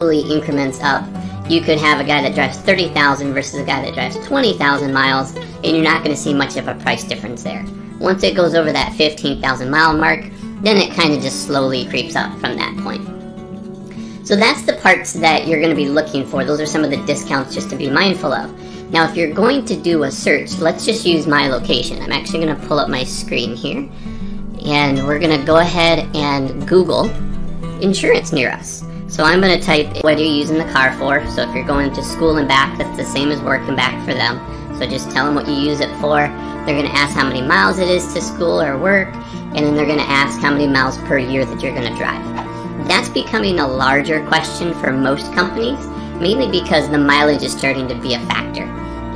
increments up. You could have a guy that drives 30,000 versus a guy that drives 20,000 miles, and you're not going to see much of a price difference there. Once it goes over that 15,000 mile mark, then it kind of just slowly creeps up from that point. So that's the parts that you're going to be looking for. Those are some of the discounts just to be mindful of. Now, if you're going to do a search, let's just use my location. I'm actually going to pull up my screen here, and we're going to go ahead and Google insurance near us. So I'm going to type what you're using the car for. So if you're going to school and back, that's the same as work and back for them. So just tell them what you use it for. They're going to ask how many miles it is to school or work, and then they're going to ask how many miles per year that you're going to drive. That's becoming a larger question for most companies, mainly because the mileage is starting to be a factor.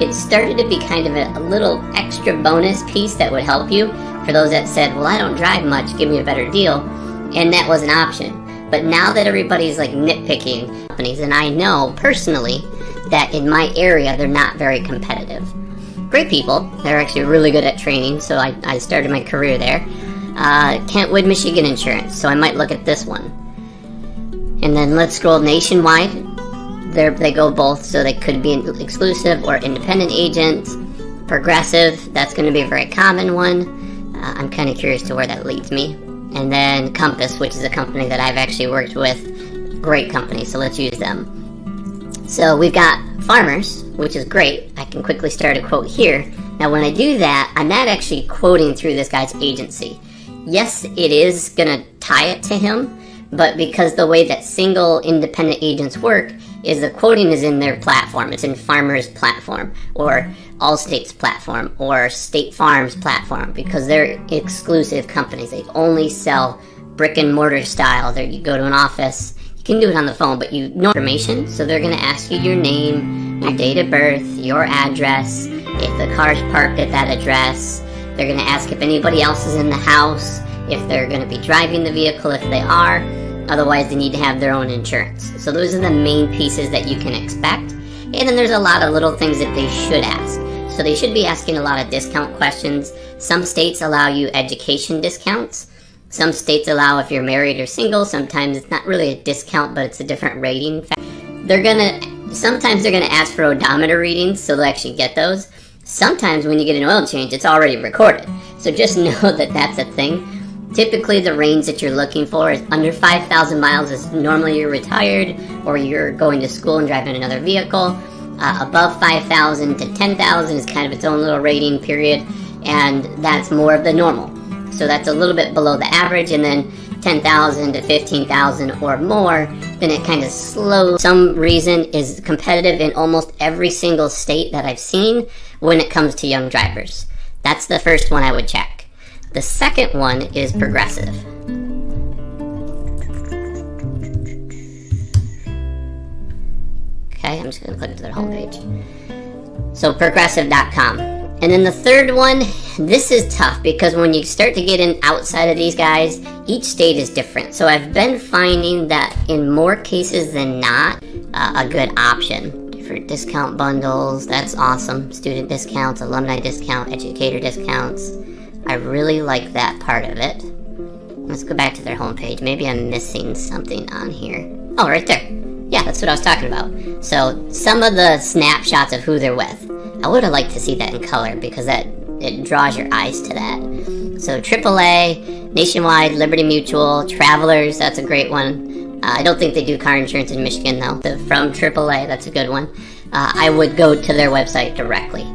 It started to be kind of a little extra bonus piece that would help you for those that said, well, I don't drive much, give me a better deal, and that was an option. But now that everybody's like nitpicking companies, and I know personally that in my area they're not very competitive. Great people, they're actually really good at training, so I started my career there. Kentwood, Michigan Insurance, so I might look at this one. And then let's scroll nationwide. They go both, so they could be an exclusive or independent agent. Progressive, that's going to be a very common one. I'm kind of curious to where that leads me. And then Compass, which is a company that I've actually worked with. Great company, so let's use them. So we've got Farmers, which is great. I can quickly start a quote here. Now when I do that, I'm not actually quoting through this guy's agency. Yes, it is going to tie it to him, but because the way that single independent agents work is the quoting is in their platform. It's in Farmers' platform, or Allstate's platform, or State Farm's platform, because they're exclusive companies. They only sell brick and mortar style. You go to an office, you can do it on the phone, but you know information, so they're going to ask you your name, your date of birth, your address, if the car's parked at that address. They're going to ask if anybody else is in the house, if they're going to be driving the vehicle, if they are. Otherwise, they need to have their own insurance. So those are the main pieces that you can expect. And then there's a lot of little things that they should ask. So they should be asking a lot of discount questions. Some states allow you education discounts. Some states allow if you're married or single. Sometimes it's not really a discount, but it's a different rating. Sometimes they're gonna ask for odometer readings, so they'll actually get those. Sometimes when you get an oil change, it's already recorded. So just know that that's a thing. Typically, the range that you're looking for is under 5,000 miles is normally you're retired or you're going to school and driving another vehicle. Above 5,000 to 10,000 is kind of its own little rating period, and that's more of the normal. So that's a little bit below the average, and then 10,000 to 15,000 or more, then it kind of slows. Some reason is competitive in almost every single state that I've seen when it comes to young drivers. That's the first one I would check. The second one is Progressive. Okay, I'm just going to click to their homepage. So progressive.com. And then the third one, this is tough because when you start to get in outside of these guys, each state is different. So I've been finding that in more cases than not, a good option. Different discount bundles, that's awesome. Student discounts, alumni discount, educator discounts. I really like that part of it. Let's go back to their homepage. Maybe I'm missing something on here. Oh, right there. Yeah, that's what I was talking about. So some of the snapshots of who they're with. I would have liked to see that in color because it draws your eyes to that. So AAA, Nationwide, Liberty Mutual, Travelers, that's a great one. I don't think they do car insurance in Michigan though. From AAA, that's a good one. I would go to their website directly.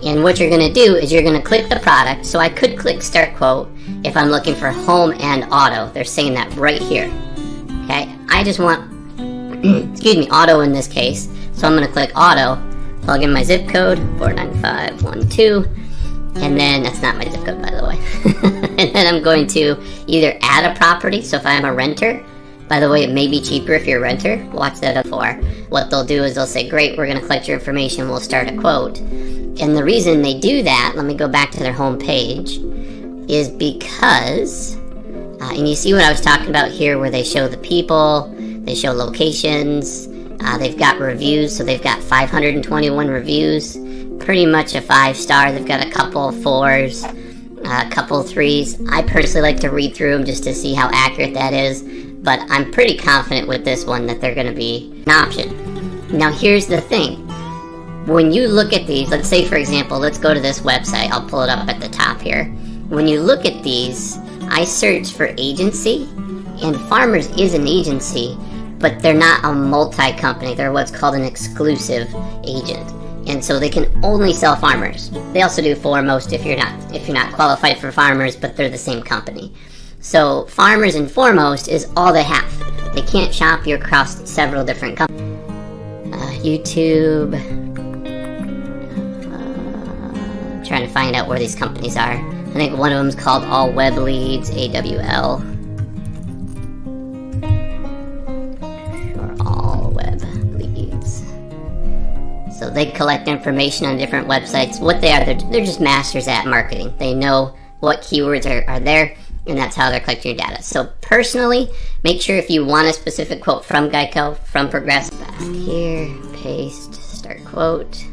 And what you're going to do is you're going to click the product. So I could click Start Quote if I'm looking for home and auto. They're saying that right here. Okay, I just want, excuse me, auto in this case. So I'm going to click auto, plug in my zip code, 49512, and then, that's not my zip code by the way. And then I'm going to either add a property. So if I'm a renter, by the way, it may be cheaper if you're a renter. Watch that up for. What they'll do is they'll say, great, we're going to collect your information, we'll start a quote. And the reason they do that, let me go back to their home page, is because, and you see what I was talking about here where they show the people, they show locations, they've got reviews, so they've got 521 reviews, pretty much a 5-star. They've got a couple 4s, a couple 3s. I personally like to read through them just to see how accurate that is. but I'm pretty confident with this one that they're going to be an option. Now here's the thing. When you look at these, let's say for example, let's go to this website. I'll pull it up at the top here. When you look at these, I search for agency, and Farmers is an agency, but they're not a multi-company. They're what's called an exclusive agent. And so they can only sell Farmers. They also do Foremost if you're not qualified for Farmers, but they're the same company. So Farmers and Foremost is all they have. They can't shop you across several different companies. YouTube. Trying to find out where these companies are. I think one of them is called All Web Leads, AWL. Or All Web Leads. So they collect information on different websites. What they are, they're just masters at marketing. They know what keywords are there, and that's how they're collecting your data. So personally, make sure if you want a specific quote from Geico, from Progressive, back here, paste, start quote.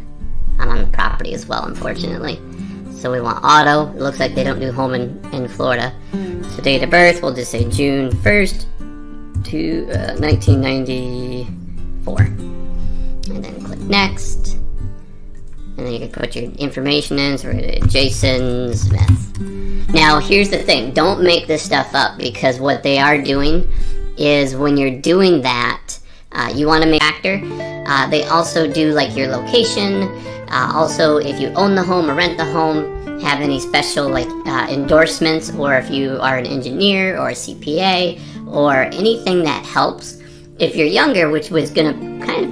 I'm on the property as well, unfortunately. So we want auto. It looks like they don't do home in Florida. So date of birth, we'll just say June 1st to 1994. And then click next. And then you can put your information in. So we're going to Jason Smith. Now here's the thing. Don't make this stuff up, because what they are doing is when you're doing that, you want to make a factor. They also do like your location. Also, if you own the home or rent the home, have any special like endorsements, or if you are an engineer or a CPA or anything that helps. If you're younger, which was going to kind of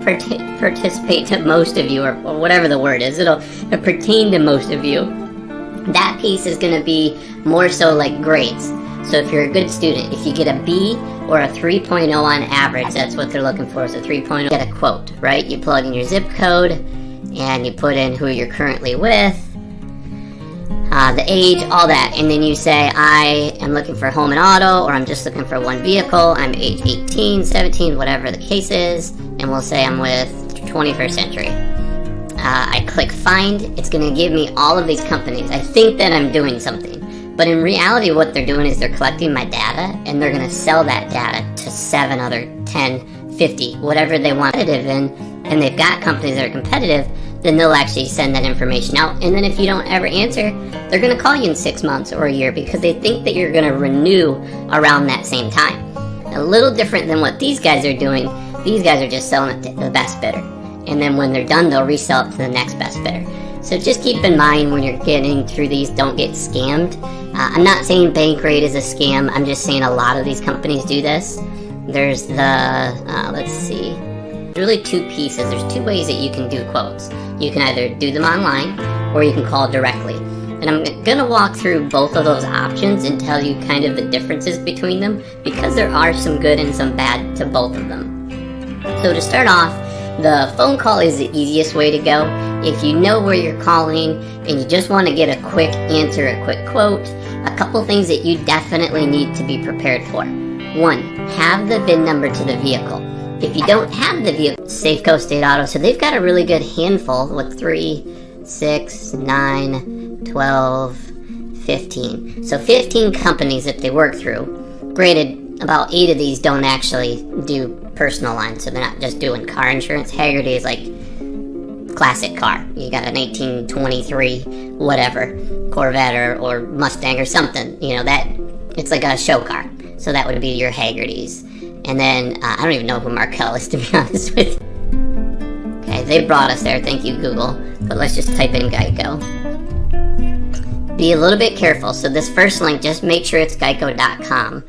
participate to most of you, or whatever the word is, it'll pertain to most of you. That piece is going to be more so like grades. So if you're a good student, if you get a B or a 3.0 on average, that's what they're looking for, is a 3.0. Get a quote, right? You plug in your zip code, and you put in who you're currently with, the age, all that, and then you say, I am looking for home and auto, or I'm just looking for one vehicle, I'm age 18, 17, whatever the case is, and we'll say I'm with 21st Century. I click find. It's going to give me all of these companies. I think that I'm doing something, but in reality what they're doing is they're collecting my data, and they're going to sell that data to 7 other 10, 50, whatever they want competitive in, and they've got companies that are competitive, then they'll actually send that information out. And then if you don't ever answer, they're going to call you in 6 months or a year, because they think that you're going to renew around that same time. A little different than what these guys are doing. These guys are just selling it to the best bidder, and then when they're done, they'll resell it to the next best bidder. So just keep in mind when you're getting through these, don't get scammed. I'm not saying Bankrate is a scam. I'm just saying a lot of these companies do this. There's the, let's see. There's really 2 pieces. There's 2 ways that you can do quotes. You can either do them online, or you can call directly. And I'm going to walk through both of those options and tell you kind of the differences between them, because there are some good and some bad to both of them. So to start off, the phone call is the easiest way to go. If you know where you're calling and you just want to get a quick answer, a quick quote, a couple things that you definitely need to be prepared for. 1, have the VIN number to the vehicle. If you don't have the vehicle, Safeco, State Auto, so they've got a really good handful with 3, 6, 9, 12, 15. So 15 companies that they work through. Granted, about 8 of these don't actually do personal lines, so they're not just doing car insurance. Hagerty is like classic car. You got an 1823 whatever Corvette or Mustang or something, you know, that it's like a show car. So that would be your Hagertys. And then I don't even know who Markel is, to be honest with you. Okay, they brought us there, thank you Google, but let's just type in Geico. Be a little bit careful. So this first link, just make sure it's geico.com.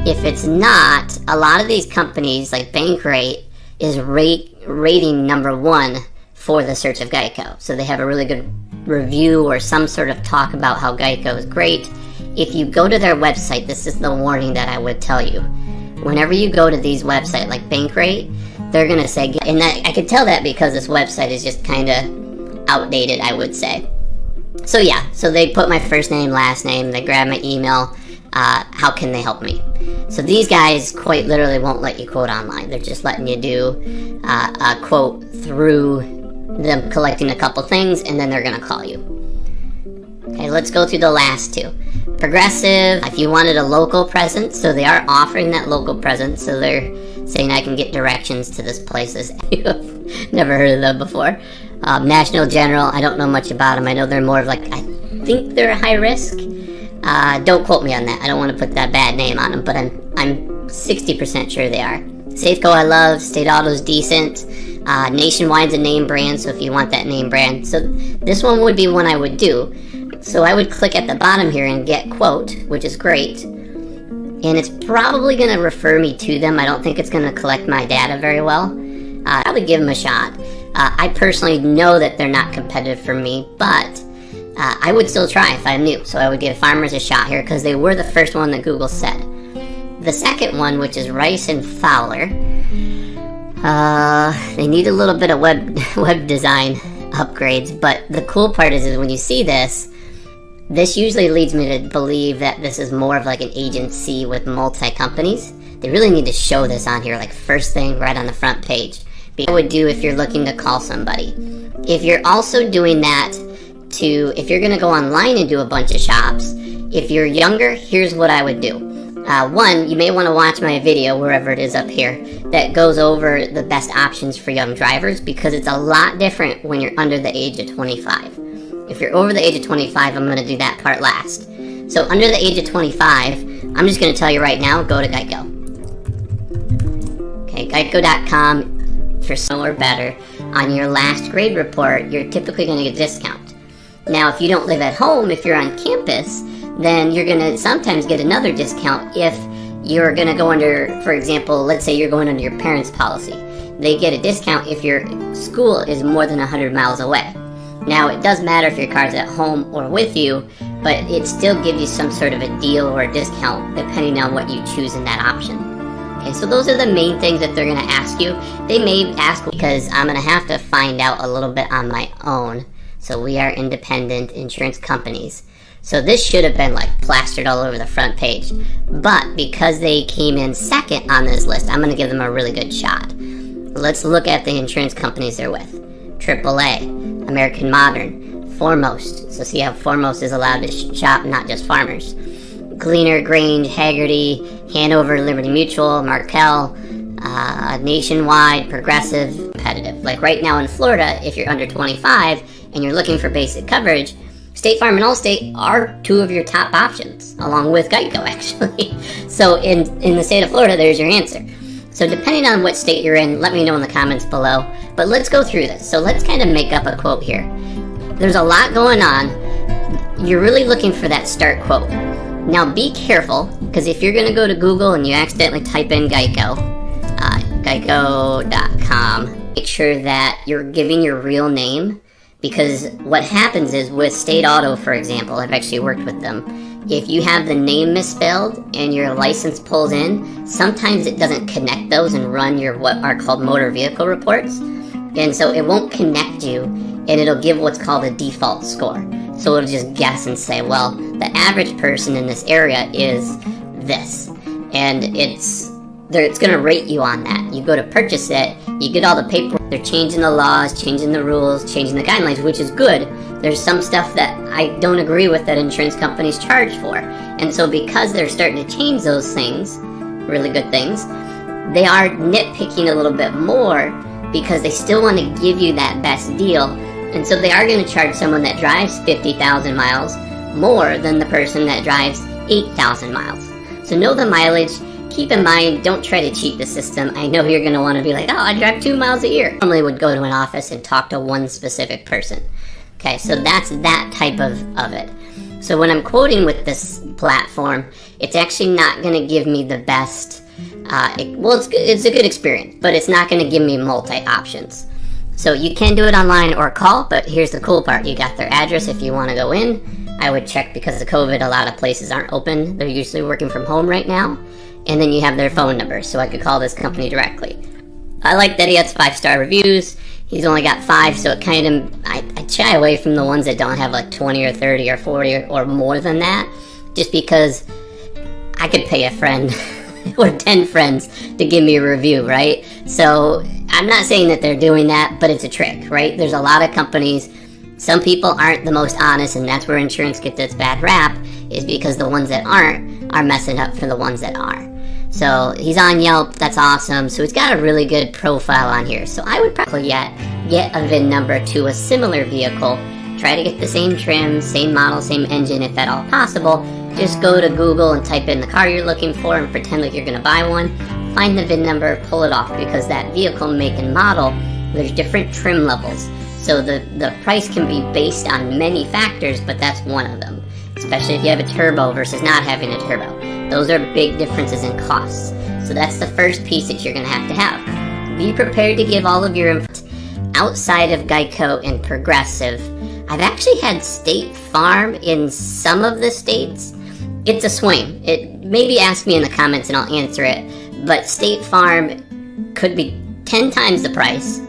If it's not, a lot of these companies like Bankrate is rating number 1 for the search of Geico. So they have a really good review or some sort of talk about how Geico is great. If you go to their website, this is the warning that I would tell you. Whenever you go to these websites like Bankrate, they're going to say, and I could tell that because this website is just kind of outdated, I would say. So yeah, so they put my first name, last name, they grab my email, how can they help me? So these guys quite literally won't let you quote online. They're just letting you do a quote through them collecting a couple things, and then they're going to call you. Okay, let's go through the last 2. Progressive, if you wanted a local presence, so they are offering that local presence, so they're saying I can get directions to this places. You've never heard of them before. National General, I don't know much about them. I know they're more of like, I think they're a high risk. Don't quote me on that. I don't want to put that bad name on them, but I'm 60% sure they are. Safeco I love, State Auto's decent. Nationwide's a name brand, so if you want that name brand. So this one would be one I would do. So I would click at the bottom here and get quote, which is great. And it's probably going to refer me to them. I don't think it's going to collect my data very well. I would give them a shot. I personally know that they're not competitive for me, but I would still try if I knew. So I would give farmers a shot here because they were the first one that Google said. The second one, which is Rice and Fowler, they need a little bit of web design upgrades, but the cool part is when you see this usually leads me to believe that this is more of like an agency with multi-companies. They really need to show this on here, like first thing right on the front page. I would do if you're looking to call somebody. If you're also doing that if you're gonna go online and do a bunch of shops, if you're younger, here's what I would do. One, you may want to watch my video, wherever it is up here, that goes over the best options for young drivers, because it's a lot different when you're under the age of 25. If you're over the age of 25, I'm going to do that part last. So under the age of 25, I'm just going to tell you right now, go to Geico. Okay, Geico.com, for so or better, on your last grade report, you're typically going to get a discount. Now, if you don't live at home, if you're on campus, then you're going to sometimes get another discount if you're going to go under, for example, let's say you're going under your parents' policy. They get a discount if your school is more than 100 miles away. Now, it does matter if your car's at home or with you, but it still gives you some sort of a deal or a discount depending on what you choose in that option. Okay, so those are the main things that they're going to ask you. They may ask because I'm going to have to find out a little bit on my own. So we are independent insurance companies. So this should have been like plastered all over the front page. But because they came in second on this list, I'm going to give them a really good shot. Let's look at the insurance companies they're with. AAA, American Modern, Foremost. So see how Foremost is allowed to shop, not just farmers. Gleaner, Grange, Haggerty, Hanover, Liberty Mutual, Markel, Nationwide, Progressive, competitive. Like right now in Florida, if you're under 25 and you're looking for basic coverage, State Farm and Allstate are two of your top options, along with Geico, actually. So in the state of Florida, there's your answer. So depending on what state you're in, let me know in the comments below. But let's go through this. So let's kind of make up a quote here. There's a lot going on. You're really looking for that start quote. Now be careful, because if you're going to go to Google and you accidentally type in Geico, Geico.com, make sure that you're giving your real name. Because what happens is with State Auto, for example, I've actually worked with them. If you have the name misspelled and your license pulls in, sometimes it doesn't connect those and run your what are called motor vehicle reports. And so it won't connect you, and it'll give what's called a default score. So it'll just guess and say, well, the average person in this area is this. And it's going to rate you on that. You go to purchase it, you get all the paperwork. They're changing the laws, changing the rules, changing the guidelines, which is good. There's some stuff that I don't agree with that insurance companies charge for. And so because they're starting to change those things, really good things, they are nitpicking a little bit more because they still want to give you that best deal. And so they are going to charge someone that drives 50,000 miles more than the person that drives 8,000 miles. So know the mileage. Keep in mind, don't try to cheat the system. I know you're going to want to be like, oh, I drive 2 miles a year. I normally would go to an office and talk to one specific person. Okay, so that's that type of it. So when I'm quoting with this platform, it's actually not going to give me the best, it's a good experience, but it's not going to give me multi-options. So you can do it online or call, but here's the cool part. You got their address if you want to go in. I would check because of COVID, a lot of places aren't open. They're usually working from home right now. And then you have their phone number, so I could call this company directly. I like that he has 5-star reviews. He's only got 5, so it kind of, I shy away from the ones that don't have like 20 or 30 or 40 or more than that, just because I could pay a friend or 10 friends to give me a review, right? So I'm not saying that they're doing that, but it's a trick, right? There's a lot of companies Some people aren't the most honest, and that's where insurance gets its bad rap, is because the ones that aren't are messing up for the ones that are. So he's on Yelp, that's awesome. So he's got a really good profile on here. So I would probably get a VIN number to a similar vehicle. Try to get the same trim, same model, same engine if at all possible. Just go to Google and type in the car you're looking for and pretend like you're going to buy one. Find the VIN number, pull it off, because that vehicle make and model, there's different trim levels. So the price can be based on many factors, but that's one of them. Especially if you have a turbo versus not having a turbo. Those are big differences in costs. So that's the first piece that you're going to have. Be prepared to give all of your input. Outside of Geico and Progressive, I've actually had State Farm in some of the states. It's a swing. Maybe ask me in the comments and I'll answer it. But State Farm could be 10 times the price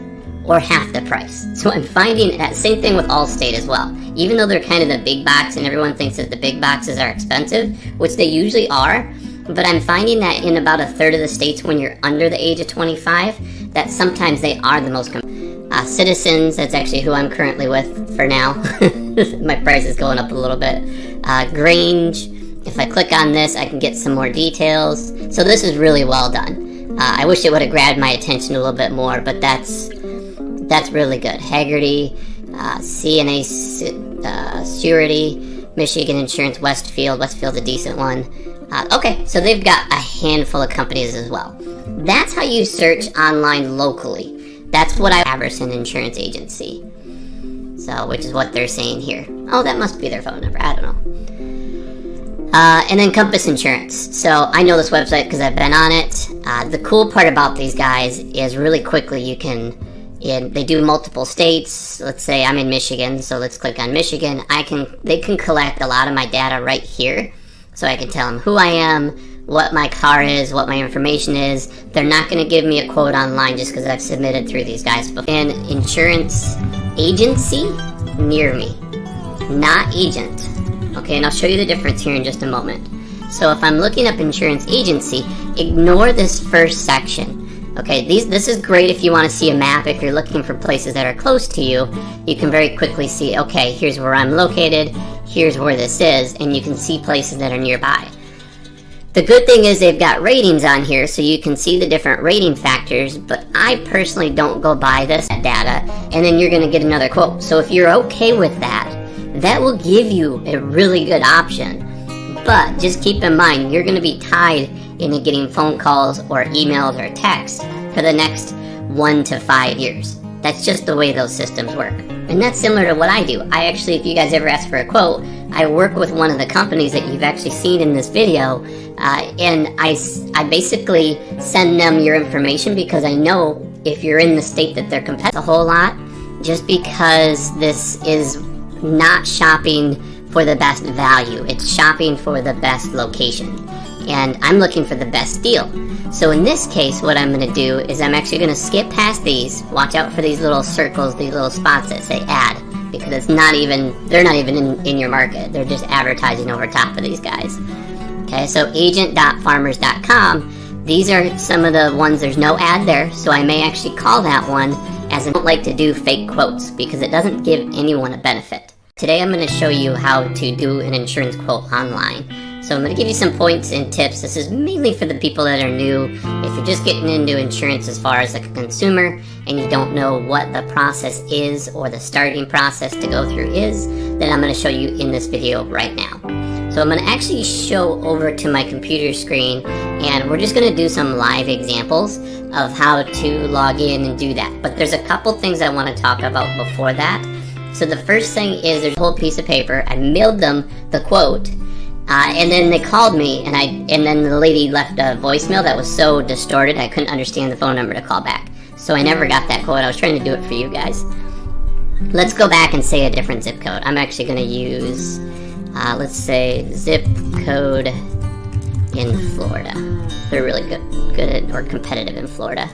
or half the price. So I'm finding that same thing with Allstate as well. Even though they're kind of the big box and everyone thinks that the big boxes are expensive, which they usually are, but I'm finding that in about a third of the states when you're under the age of 25, that sometimes they are the most Citizens, that's actually who I'm currently with for now. My price is going up a little bit. Grange, if I click on this, I can get some more details. So this is really well done. I wish it would have grabbed my attention a little bit more, but that's really good. Haggerty, CNA Surety, Michigan Insurance, Westfield's a decent one. Okay, so they've got a handful of companies as well. That's how you search online locally. That's what Aberson Insurance Agency. So, which is what they're saying here. Oh, that must be their phone number. I don't know. And then Compass Insurance. So I know this website because I've been on it. The cool part about these guys is really quickly they do multiple states. Let's say I'm in Michigan, so let's click on Michigan. They can collect a lot of my data right here. So I can tell them who I am, what my car is, what my information is. They're not going to give me a quote online just because I've submitted through these guys before. An insurance agency near me, not agent. Okay, and I'll show you the difference here in just a moment. So if I'm looking up insurance agency, ignore this first section. Okay, this is great if you want to see a map. If you're looking for places that are close to you, you can very quickly see, okay, here's where I'm located, here's where this is, and you can see places that are nearby. The good thing is they've got ratings on here, so you can see the different rating factors, but I personally don't go by this data, and then you're going to get another quote. So if you're okay with that, that will give you a really good option. But just keep in mind, you're going to be tied into getting phone calls or emails or texts for the next 1 to 5 years. That's just the way those systems work. And that's similar to what I do. If you guys ever ask for a quote, I work with one of the companies that you've actually seen in this video, and I basically send them your information because I know if you're in the state that they're competitive a whole lot, just because this is not shopping for the best value. It's shopping for the best location. And I'm looking for the best deal. So in this case, what I'm going to do is I'm actually going to skip past these. Watch out for these little circles, these little spots that say ad, because they're not even in your market. They're just advertising over top of these guys. Okay, so agent.farmers.com, these are some of the ones, there's no ad there, so I may actually call that one, as I don't like to do fake quotes because it doesn't give anyone a benefit. Today I'm going to show you how to do an insurance quote online. So I'm going to give you some points and tips. This is mainly for the people that are new. If you're just getting into insurance as far as like a consumer and you don't know what the process is or the starting process to go through is, then I'm going to show you in this video right now. So I'm going to actually show over to my computer screen, and we're just going to do some live examples of how to log in and do that. But there's a couple things I want to talk about before that. So the first thing is there's a whole piece of paper. I mailed them the quote. And then they called me, and then the lady left a voicemail that was so distorted I couldn't understand the phone number to call back. So I never got that quote. I was trying to do it for you guys. Let's go back and say a different zip code. I'm actually going to use, let's say, zip code in Florida. They're really good at, or competitive in Florida.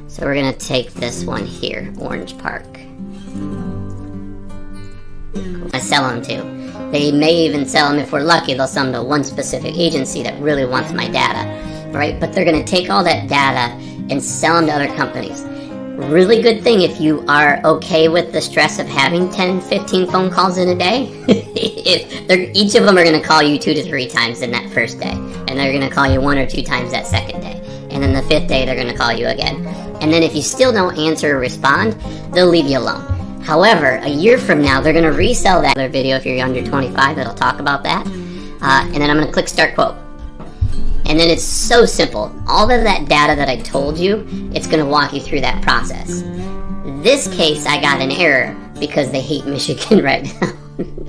So we're going to take this one here, Orange Park. I sell them to. They may even sell them, if we're lucky, they'll sell them to one specific agency that really wants my data, right? But they're going to take all that data and sell them to other companies. Really good thing if you are okay with the stress of having 10, 15 phone calls in a day. Each of them are going to call you 2 to 3 times in that first day. And they're going to call you 1 or 2 times that second day. And then the 5th day, they're going to call you again. And then if you still don't answer or respond, they'll leave you alone. However, a year from now, they're going to resell that other video if you're under 25 that'll talk about that. And then I'm going to click Start Quote. And then it's so simple. All of that data that I told you, it's going to walk you through that process. This case, I got an error because they hate Michigan right now.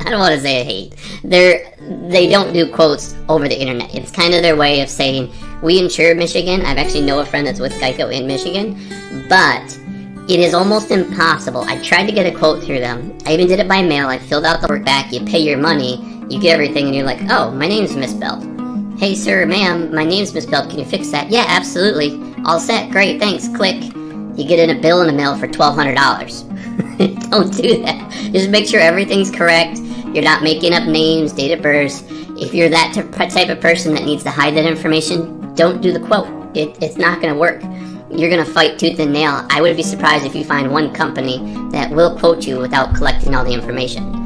I don't want to say I hate. They don't do quotes over the internet. It's kind of their way of saying, we insure Michigan. I've actually know a friend that's with Geico in Michigan. But it is almost impossible. I tried to get a quote through them. I even did it by mail. I filled out the work back. You pay your money. You get everything and you're like, oh, my name's misspelled. Hey sir, ma'am, my name's misspelled, can you fix that? Yeah, absolutely. All set, great, thanks, click. You get a bill in the mail for $1,200. Don't do that. Just make sure everything's correct. You're not making up names, date of birth. If you're that type of person that needs to hide that information, don't do the quote. It's not going to work. You're going to fight tooth and nail. I would be surprised if you find one company that will quote you without collecting all the information.